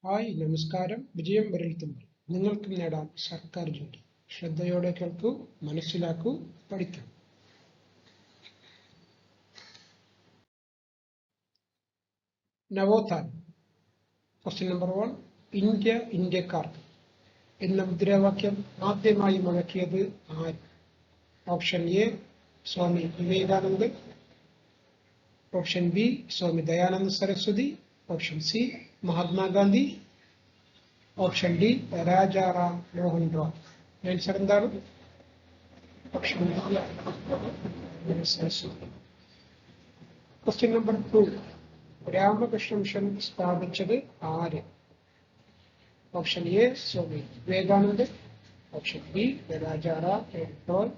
Hi, നമസ്കാരം. വിജയം വിരൽത്തുമ്പിൽ. നിങ്ങൾക്കും നേടാം സർക്കാർ ജോലി. ശ്രദ്ധയോടെ കേൾക്കൂ, മനസ്സിലാക്കൂ, പഠിക്കൂ. നവോത്ഥാനം. Question number 1. ഇന്ത്യ ഇന്ത്യക്കാർക്ക് എന്ന മുദ്രാവാക്യം ആദ്യമായി മുഴക്കിയത് ആര്? Option A Swami Vivekanandan, option B Swami Dayananda Saraswati, option C Mahatma Gandhi, option D Rajaram Mohan Roy. Answer എന്താണ്? Option Saraswati. Question number 2. Ramakrishna mission സ്ഥാപിച്ചത് ആര്? Option A Swami Vivekanandan, option B Rajaram Mohan Roy,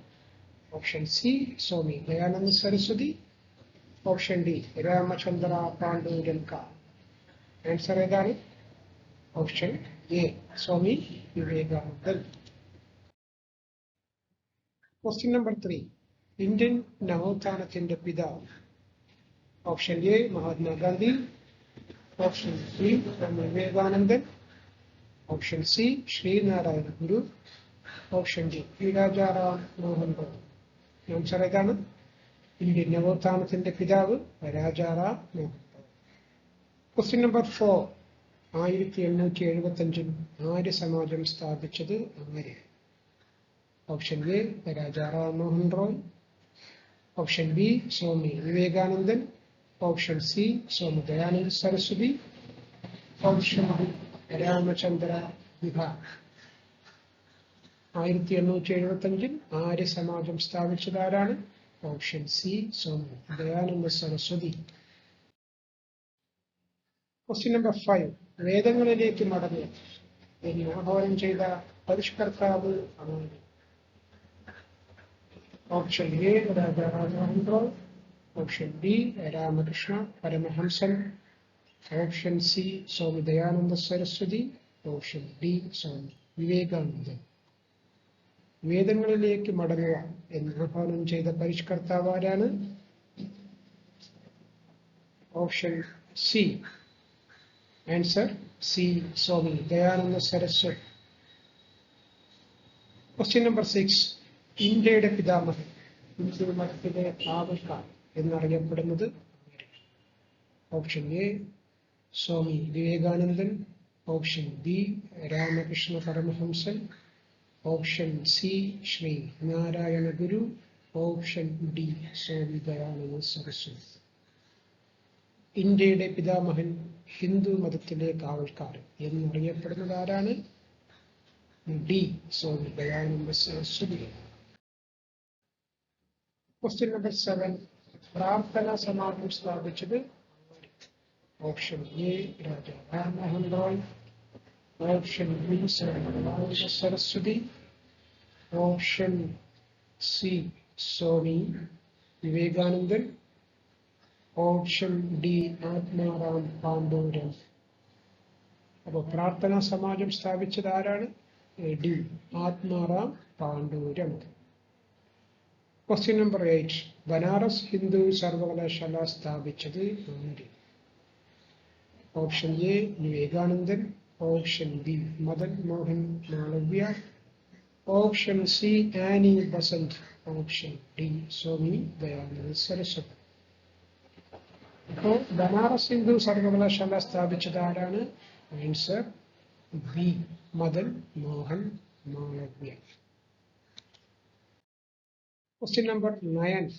option C Swami Dayananda Saraswati, option D Ramachandra പാണ്ഡുരംകാർ. Answer ഏതാണ്? Option A Swami Vivekanandan. Question number 3. Indian നവോത്ഥാനത്തിന്റെ പിതാവ്. Option A Mahatma Gandhi, option B Swami Vivekanandan, option C Sreenarayana Guru, option D Rajaram Mohan Roy. Answer ഏതാണ്? Indian നവോത്ഥാനത്തിന്റെ പിതാവ് Rajaram Mohan Roy. Question number 4. 1875 Arya സമാജം സ്ഥാപിച്ചത് ആര്? Option A Rajaram Mohan Roy, option B Swami Vivekanandan, option C Swami Dayananda Saraswati, option D Ramachandra Vihar. 1875 Arya സമാജം സ്ഥാപിച്ചത് ആരാണ്? Option C Swami Dayananda Saraswati. Question number 5. വേദങ്ങളിലേക്ക് മടങ്ങി എന്ന് ആഹ്വാനം ചെയ്ത പരിഷ്കർത്താവ് ആണ്? Option A Rajaram Mohan Roy, option B Ramakrishna Paramahamsan, option C Swami Dayananda Saraswati, option D Swami Vivekanandan. വേദങ്ങളിലേക്ക് മടങ്ങുക എന്ന് ആഹ്വാനം ചെയ്ത പരിഷ്കർത്താവ് ആരാണ്? Option C. Answer C Swami Dayananda Saraswati. Question number 6. ഇന്ത്യയുടെ പിതാമഹൻ, ഹിന്ദു മതത്തിലെ കാവൽക്കാർ എന്നറിയപ്പെടുന്നത്? Option A Swami Vivekanandan, option B Ramakrishna Paramahamsan, option C Sree Narayana Guru, option D Swami Dayananda Saraswati. ഇന്ത്യയുടെ പിതാമഹൻ, ഹിന്ദു മതത്തിലെ കാവൽക്കാർ എന്നറിയപ്പെടുന്നത് ആരാണ്? D Swami Dayananda Saraswati. Question number 7. Prarthana Samajam സ്ഥാപിച്ചത്? Option A Rajaram Mohan Roy, option B Dayananda Saraswati, option C Swami Vivekanandan, option D Atmaram Pandurang. അപ്പോൾ പ്രാർത്ഥനാ സമാജം സ്ഥാപിച്ചത് ആരാണ്? D Atmaram Pandurang. Question number 8. Banaras Hindu സർവകലാശാല സ്ഥാപിച്ചത് ആര്? Option A Vivekanandan, option B Madan Mohan Malaviya, option C Annie Besant, option D Swami Dayananda Saraswati. അപ്പോൾ ബനാറസ് ഹിന്ദു സർവകലാശാല സ്ഥാപിച്ചത് ആരാണ്? Answer B Madan Mohan Malaviya. Question number 9.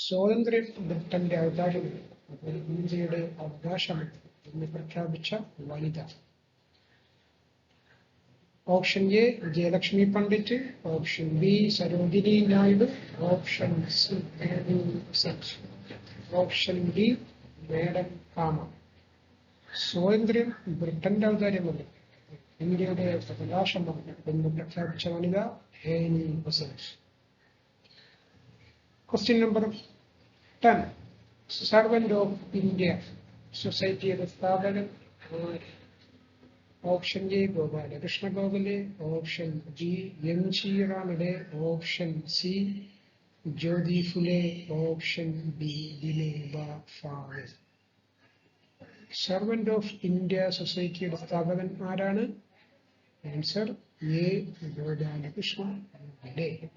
സ്വാതന്ത്ര്യം ബ്രിട്ടന്റെ ഔദാര്യമല്ല, അത് ഇന്ത്യയുടെ അവകാശമാണ് എന്ന് പ്രഖ്യാപിച്ച വനിത? Option A Jayalakshmi Pandit, option B Sarojini Naidu, option C Annie Besant, option D madam Cama. സ്വാതന്ത്ര്യം ബ്രിട്ടന്റെ ഔദാര്യമല്ല, ഇന്ത്യയുടെ അവകാശമാണ് എന്ന് പ്രഖ്യാപിച്ച വനിത Annie Besant. Question number 10. Servant of India സൊസൈറ്റിയുടെ സ്ഥാപകൻ ആര്? Option A Gopalakrishna Gokhale, option B M G. Ranade, option C Jyoti Phule, option B Vinoba Bhave. Servant of India സൊസൈറ്റിയുടെ സ്ഥാപകൻ ആരാണ്? Answer A. ഗോപാലകൃഷ്ണ ഗോഖലെ.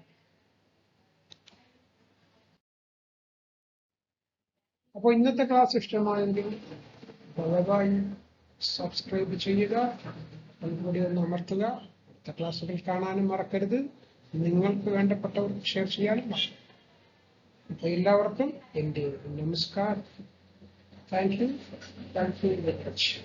അപ്പോൾ ഇന്നത്തെ ക്ലാസ് ഇഷ്ടമായെങ്കിൽ ദയവായി സബ്സ്ക്രൈബ് ചെയ്യുക, അതുകൂടി ഒന്ന് അമർത്തുക. അടുത്ത ക്ലാസ്സുകൾ കാണാനും മറക്കരുത്. നിങ്ങൾക്ക് വേണ്ടപ്പെട്ടവർക്ക് ഷെയർ ചെയ്യാനും മറക്കരുത്. അപ്പോൾ എല്ലാവർക്കും എൻ്റെ നമസ്കാരം. Thank you very much.